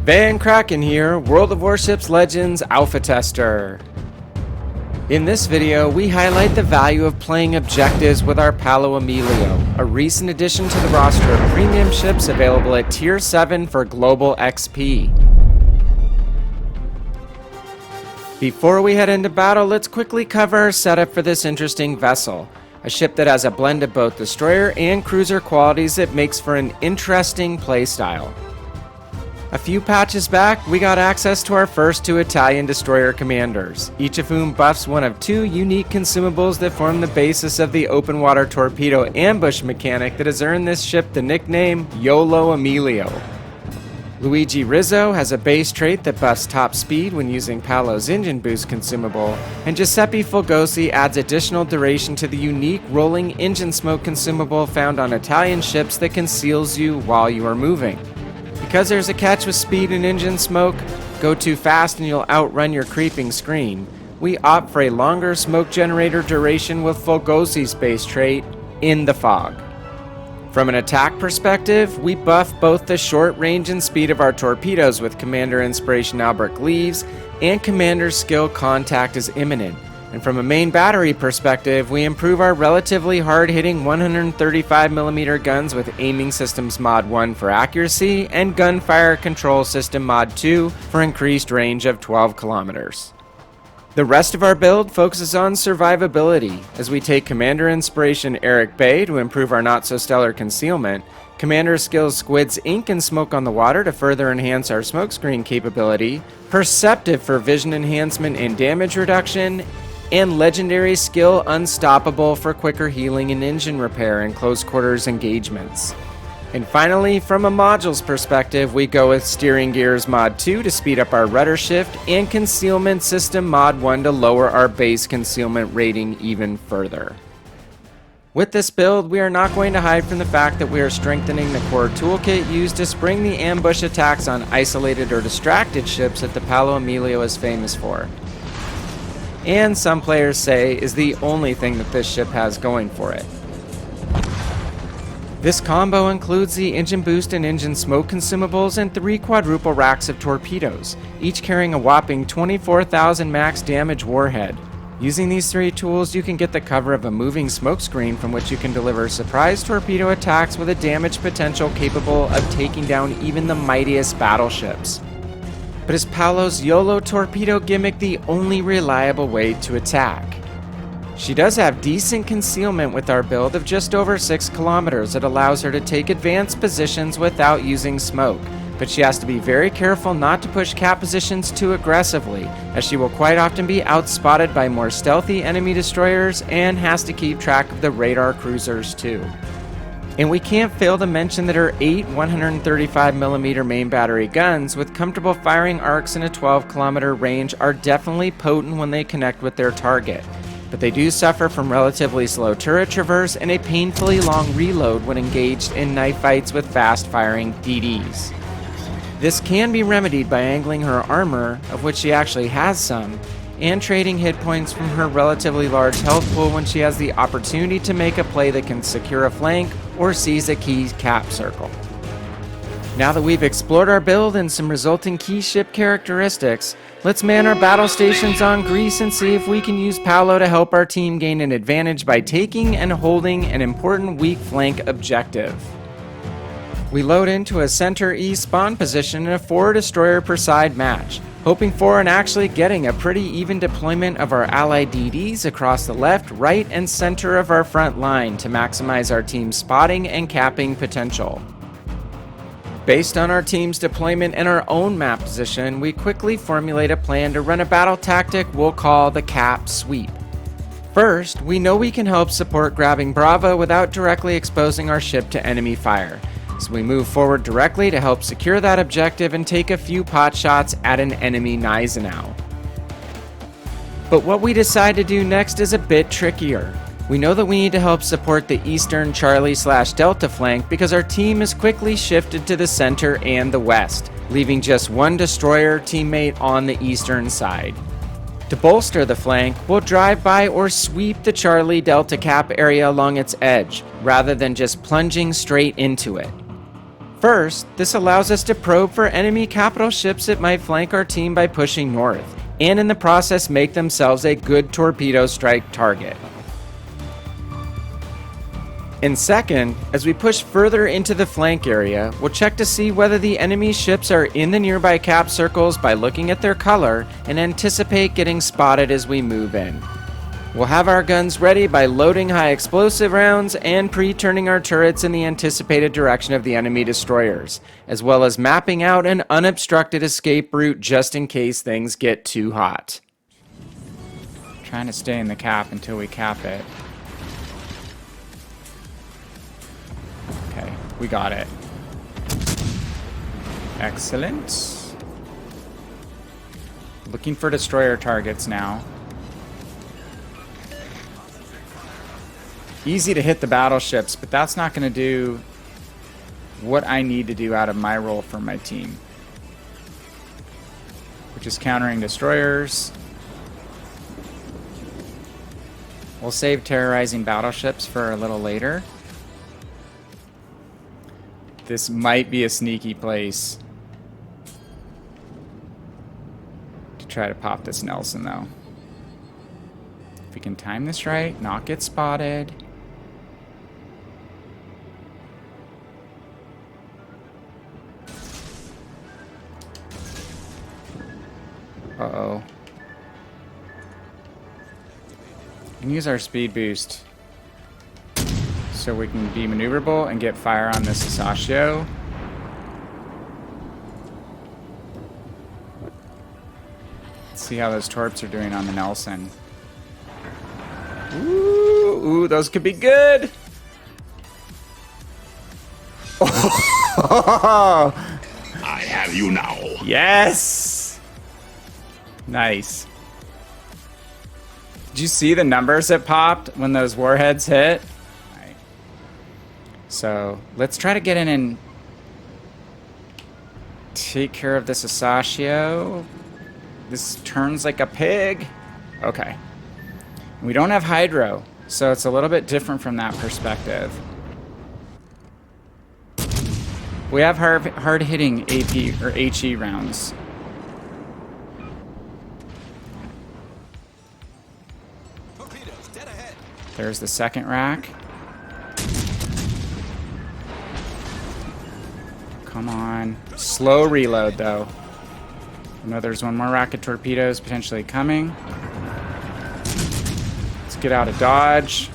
VannKraken here, World of Warships Legends Alpha Tester. In this video, we highlight the value of playing objectives with our Paolo Emilio, a recent addition to the roster of premium ships available at Tier 7 for global XP. Before we head into battle, let's quickly cover our setup for this interesting vessel. A ship that has a blend of both destroyer and cruiser qualities that makes for an interesting playstyle. A few patches back, we got access to our first two Italian destroyer commanders, each of whom buffs one of two unique consumables that form the basis of the open water torpedo ambush mechanic that has earned this ship the nickname Yolo Emilio. Luigi Rizzo has a base trait that buffs top speed when using Paolo's engine boost consumable, and Giuseppe Fulgosi adds additional duration to the unique rolling engine smoke consumable found on Italian ships that conceals you while you are moving. Because there's a catch with speed and engine smoke, go too fast and you'll outrun your creeping screen, we opt for a longer smoke generator duration with Fulgosi's base trait, In the Fog. From an attack perspective, we buff both the short range and speed of our torpedoes with Commander Inspiration Albert Gleaves, and Commander Skill Contact is Imminent. And from a main battery perspective, we improve our relatively hard-hitting 135mm guns with Aiming Systems Mod 1 for accuracy and Gunfire Control System Mod 2 for increased range of 12 kilometers. The rest of our build focuses on survivability, as we take Commander Inspiration Eric Bay to improve our not-so-stellar concealment, Commander Skills Squid's Ink and Smoke on the Water to further enhance our smokescreen capability, Perceptive for vision enhancement and damage reduction, and legendary skill Unstoppable for quicker healing and engine repair in close quarters engagements. And finally, from a modules perspective, we go with Steering Gears Mod 2 to speed up our rudder shift, and Concealment System Mod 1 to lower our base concealment rating even further. With this build, we are not going to hide from the fact that we are strengthening the core toolkit used to spring the ambush attacks on isolated or distracted ships that the Paolo Emilio is famous for. And some players say is the only thing that this ship has going for it. This combo includes the engine boost and engine smoke consumables and 3 quadruple racks of torpedoes, each carrying a whopping 24,000 max damage warhead. Using these 3 tools, you can get the cover of a moving smokescreen from which you can deliver surprise torpedo attacks with a damage potential capable of taking down even the mightiest battleships. But is Paolo's Yolo torpedo gimmick the only reliable way to attack? She does have decent concealment with our build of just over 6 kilometers that allows her to take advanced positions without using smoke, but she has to be very careful not to push cap positions too aggressively, as she will quite often be outspotted by more stealthy enemy destroyers and has to keep track of the radar cruisers too. And we can't fail to mention that her 8 135mm main battery guns with comfortable firing arcs in a 12-kilometer range are definitely potent when they connect with their target, but they do suffer from relatively slow turret traverse and a painfully long reload when engaged in knife fights with fast-firing DDs. This can be remedied by angling her armor, of which she actually has some, and trading hit points from her relatively large health pool when she has the opportunity to make a play that can secure a flank or seize a key cap circle. Now that we've explored our build and some resulting key ship characteristics, let's man our battle stations on Greece and see if we can use Paolo to help our team gain an advantage by taking and holding an important weak flank objective. We load into a center E spawn position in a 4 destroyer per side match, hoping for and actually getting a pretty even deployment of our allied DDs across the left, right, and center of our front line to maximize our team's spotting and capping potential. Based on our team's deployment and our own map position, we quickly formulate a plan to run a battle tactic we'll call the Cap Sweep. First, we know we can help support grabbing Bravo without directly exposing our ship to enemy fire, so we move forward directly to help secure that objective and take a few pot shots at an enemy Gneisenau. But what we decide to do next is a bit trickier. We know that we need to help support the eastern Charlie/Delta flank because our team is quickly shifted to the center and the west, leaving just one destroyer teammate on the eastern side. To bolster the flank, we'll drive by or sweep the Charlie Delta cap area along its edge, rather than just plunging straight into it. First, this allows us to probe for enemy capital ships that might flank our team by pushing north, and in the process make themselves a good torpedo strike target. And second, as we push further into the flank area, we'll check to see whether the enemy ships are in the nearby cap circles by looking at their color and anticipate getting spotted as we move in. We'll have our guns ready by loading high explosive rounds and pre-turning our turrets in the anticipated direction of the enemy destroyers, as well as mapping out an unobstructed escape route just in case things get too hot. Trying to stay in the cap until we cap it. Okay, we got it. Excellent. Looking for destroyer targets now. Easy to hit the battleships, but that's not going to do what I need to do out of my role for my team, which is countering destroyers. We'll save terrorizing battleships for a little later. This might be a sneaky place to try to pop this Nelson, though. If we can time this right, not get spotted. Uh-oh. We can use our speed boost so we can be maneuverable and get fire on this Sasashio. Let's see how those torps are doing on the Nelson. Ooh, those could be good. I have you now. Yes. Nice. Did you see the numbers that popped when those warheads hit? Right. So let's try to get in and take care of this Sasashio. This turns like a pig. Okay. We don't have Hydro, so it's a little bit different from that perspective. We have hard-hitting AP or HE rounds. There's the second rack. Come on. Slow reload, though. I know there's one more rack of torpedoes potentially coming. Let's get out of dodge.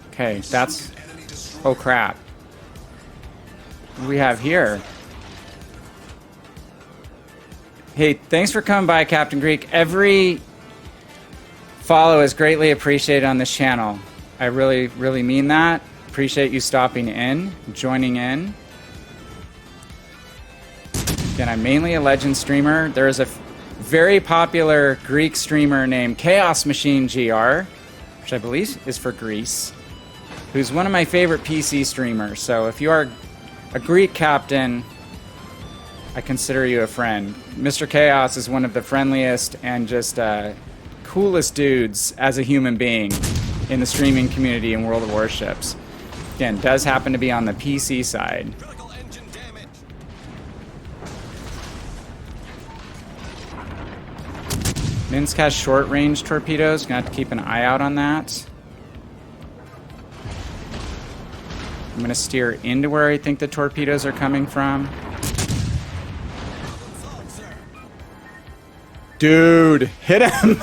Okay, that's... Oh, crap. What do we have here? Hey, thanks for coming by, Captain Greek. Every follow is greatly appreciated on this channel. I really, really mean that. Appreciate you stopping in, joining in. Again, I'm mainly a Legend streamer. There is a very popular Greek streamer named Chaos Machine GR, which I believe is for Greece, who's one of my favorite PC streamers. So if you are a Greek captain, I consider you a friend. Mr. Chaos is one of the friendliest and just coolest dudes as a human being in the streaming community in World of Warships. Again, does happen to be on the PC side. Minsk has short-range torpedoes. Gonna have to keep an eye out on that. I'm gonna steer into where I think the torpedoes are coming from. Dude, hit him!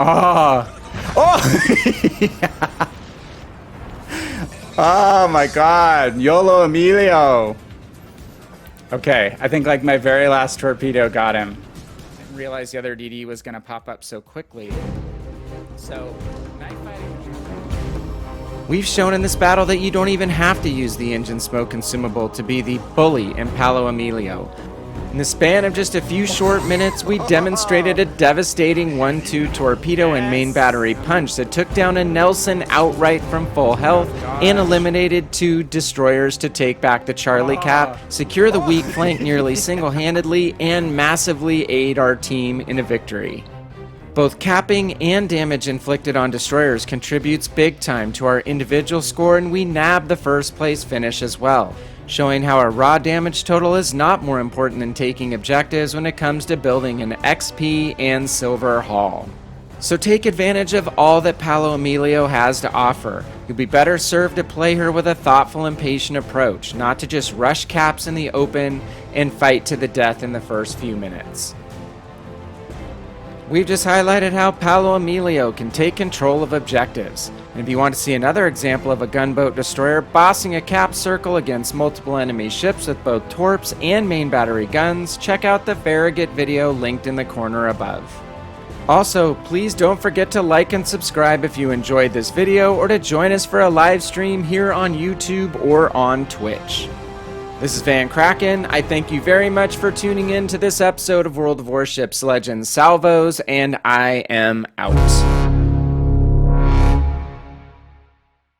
Oh! Oh! Oh my god, Yolo Emilio! Okay, I think like my very last torpedo got him. Didn't realize the other DD was gonna pop up so quickly. So, knife fighting. We've shown in this battle that you don't even have to use the engine smoke consumable to be the bully in Paolo Emilio. In the span of just a few short minutes, we demonstrated a devastating 1-2 torpedo and main battery punch that took down a Nelson outright from full health and eliminated 2 destroyers to take back the Charlie Cap, secure the weak flank nearly single-handedly, and massively aid our team in a victory. Both capping and damage inflicted on destroyers contributes big time to our individual score, and we nab the first place finish as well, showing how our raw damage total is not more important than taking objectives when it comes to building an XP and silver haul. So take advantage of all that Paolo Emilio has to offer. You'll be better served to play her with a thoughtful and patient approach, not to just rush caps in the open and fight to the death in the first few minutes. We've just highlighted how Paolo Emilio can take control of objectives. And if you want to see another example of a gunboat destroyer bossing a cap circle against multiple enemy ships with both torps and main battery guns, check out the Farragut video linked in the corner above. Also, please don't forget to like and subscribe if you enjoyed this video, or to join us for a live stream here on YouTube or on Twitch. This is VannKraken. I thank you very much for tuning in to this episode of World of Warships Legends Salvos, and I am out.